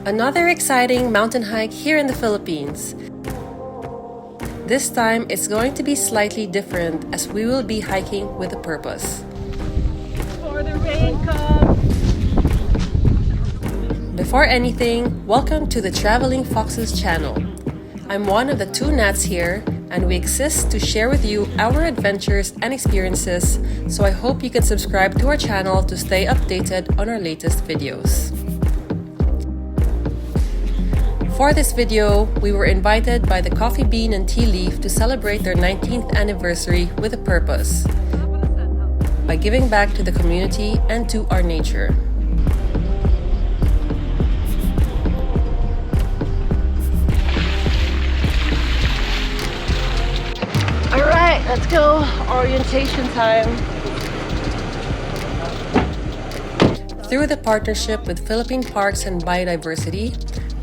Another exciting mountain hike here in the Philippines. This time it's going to be slightly different as we will be hiking with a purpose. Before the rain comes. Before anything, welcome to the Traveling Foxes channel. I'm one of the two Nats here, and we exist to share with you our adventures and experiences, so I hope you can subscribe to our channel to stay updated on our latest videos. For this video, we were invited by the Coffee Bean and Tea Leaf to celebrate their 19th anniversary with a purpose, by giving back to the community and to our nature. Alright, let's go. Orientation time. Through the partnership with Philippine Parks and Biodiversity,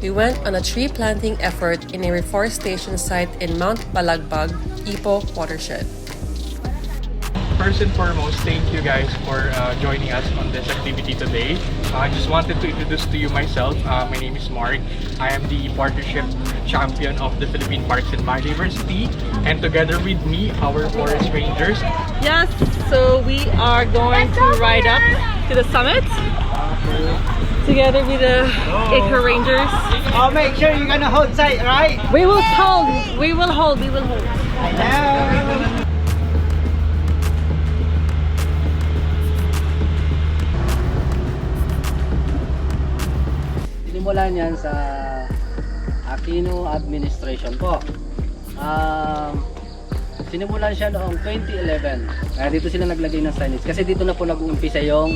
we went on a tree planting effort in a reforestation site in Mount Balagbag, Ipo Watershed. First and foremost, thank you guys for joining us on this activity today. I just wanted to introduce to you myself. My name is Mark. I am the partnership champion of the Philippine Parks and Biodiversity, and together with me, our forest rangers. Yes, so we are going to ride up to the summit together with the Acre Rangers. Oh, make sure you're gonna hold tight, right? We will hold. Hello. Sinimulan yan sa Aquino administration po. Sinimulan siya noong 2011. Kaya dito sila naglagay ng signage. Kasi dito na po nag-uumpisa yung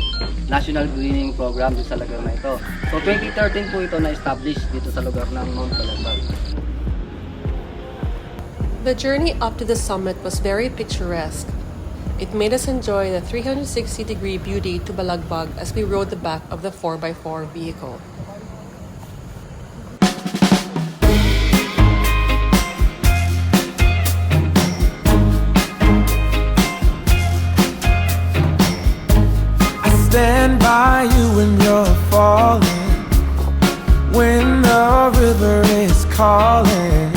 National Greening Program dito sa lugar na ito. So 2013 po ito na-establish dito sa lugar ng Mount Balagbag. The journey up to the summit was very picturesque. It made us enjoy the 360-degree beauty to Balagbag as we rode the back of the 4x4 vehicle. Stand by you when you're falling, when the river is calling.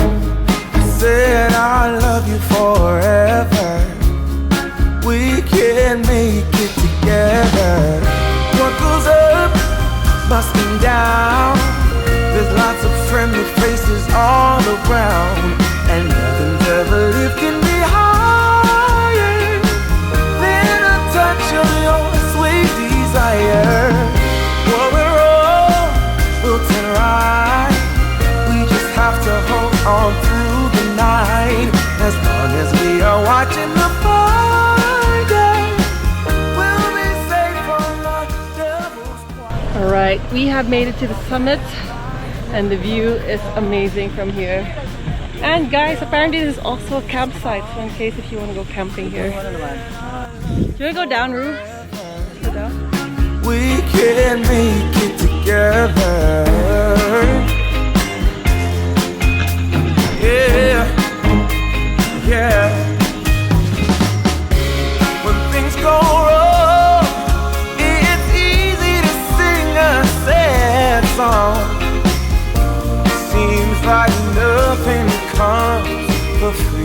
I said I love you forever. We can make it together. What goes up must come down. There's lots of friendly faces all around, and nothing's ever lifting me higher than a touch of your sweet desire. What we're all built and right. We just have to hold on through the night. As long as we are watching the fire, we'll be safe from the devil's plan. Alright, we have made it to the summit and the view is amazing from here. And guys, apparently this is also a campsite, so in case if you want to go camping here. Do you want to go down, Ru? Go down. We can make it together. Yeah, yeah. When things go wrong, it's easy to sing a sad song. Seems like nothing comes for free.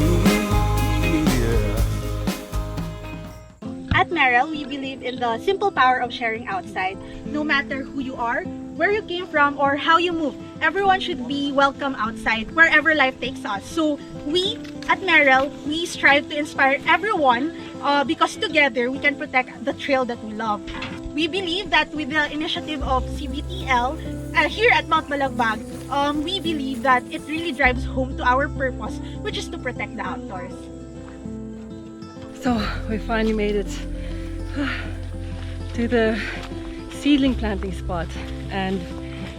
At Merrell, we believe in the simple power of sharing outside. No matter who you are, where you came from, or how you move, everyone should be welcome outside wherever life takes us. So we at Merrell, we strive to inspire everyone because together we can protect the trail that we love. We believe that with the initiative of CBTL here at Mount Balagbag, we believe that it really drives home to our purpose, which is to protect the outdoors. So we finally made it to the seedling planting spot, and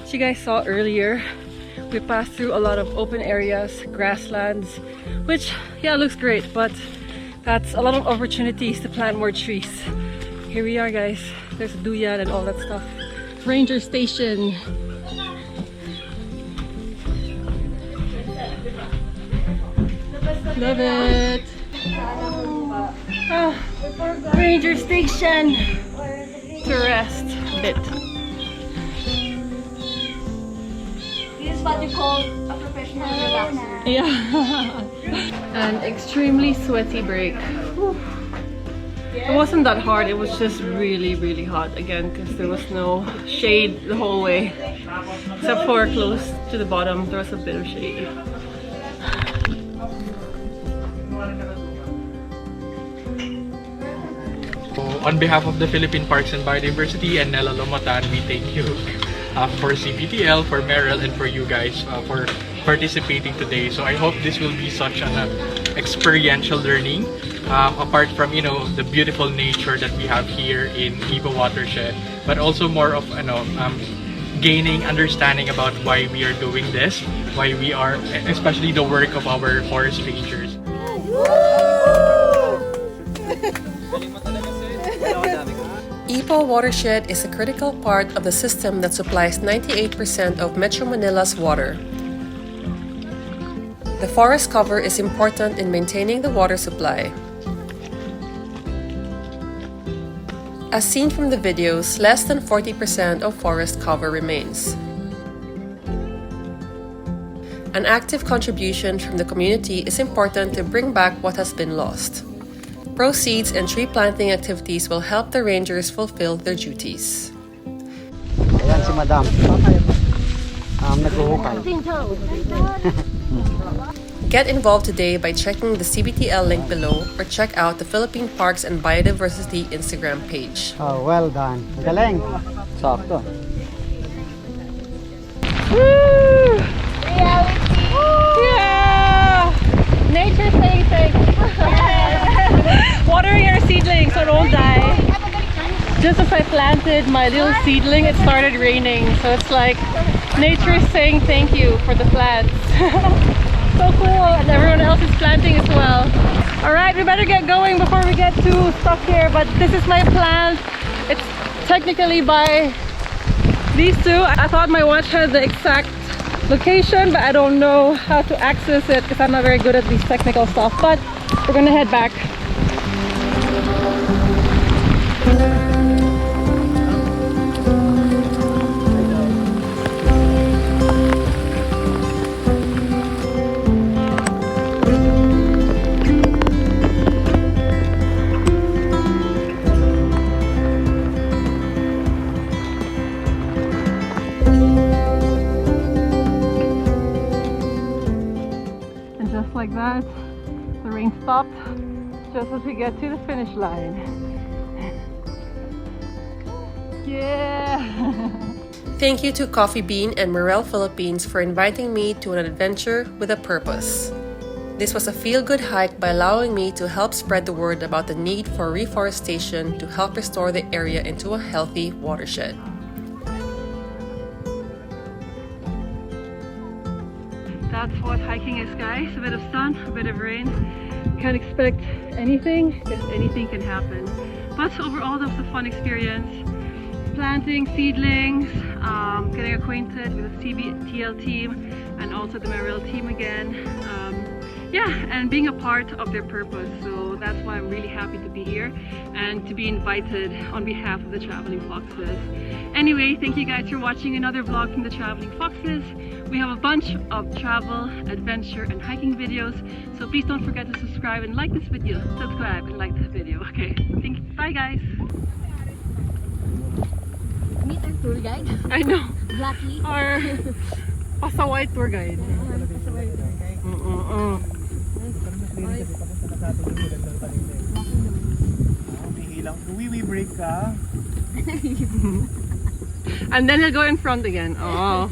as you guys saw earlier, we passed through a lot of open areas, grasslands, which looks great, but that's a lot of opportunities to plant more trees. Here we are, guys. There's a duyan and all that stuff. Ranger station. Love it. Ranger station to rest a bit. what you call a professional relaxer. Yeah. An extremely sweaty break. Whew. It wasn't that hard, it was just really, really hot again because there was no shade the whole way. Except for close to the bottom, there was a bit of shade. So, on behalf of the Philippine Parks and Biodiversity and Nella Lomatan, we thank you for CBTL, for Merrell, and for you guys for participating today. So I hope this will be such an experiential learning. Apart from the beautiful nature that we have here in Ipo Watershed, but also more of gaining understanding about why we are doing this, why we are, especially the work of our forest rangers. Ipo Watershed is a critical part of the system that supplies 98% of Metro Manila's water. The forest cover is important in maintaining the water supply. As seen from the videos, less than 40% of forest cover remains. An active contribution from the community is important to bring back what has been lost. Proceeds and tree planting activities will help the rangers fulfill their duties. Ayan si Madam. Naghuhukay. Get involved today by checking the CBTL link below or check out the Philippine Parks and Biodiversity Instagram page. Oh, well done. Galing. Sakto. Woo! Yeah! Nature saying thanks. Watering your seedlings so don't die. Just as I planted my little seedling, it started raining. So it's like nature saying thank you for the plants. So cool, and everyone else is planting as well. Alright, we better get going before we get too stuck here, but this is my plant. It's technically by these two. I thought my watch had the exact location, but I don't know how to access it because I'm not very good at these technical stuff, but we're gonna head back. Like that, the rain stopped just as we get to the finish line. Yeah! Thank you to Coffee Bean and Merrell Philippines for inviting me to an adventure with a purpose. This was a feel-good hike by allowing me to help spread the word about the need for reforestation to help restore the area into a healthy watershed. That's what hiking is, guys. A bit of sun, a bit of rain. Can't expect anything because anything can happen. But overall, that was a fun experience. Planting seedlings, getting acquainted with the CBTL team and also the Merrell team again. Yeah, and being a part of their purpose. So that's why I'm really happy to be here and to be invited on behalf of the Traveling Foxes. Anyway, thank you guys for watching another vlog from the Traveling Foxes. We have a bunch of travel, adventure, and hiking videos. So please don't forget to subscribe and like this video. Subscribe and like this video. Okay, thank you. Bye guys. Meet our tour guide. I know. Blacky. Our pasaway tour guide. We break ka. And then he'll go in front again. Oh.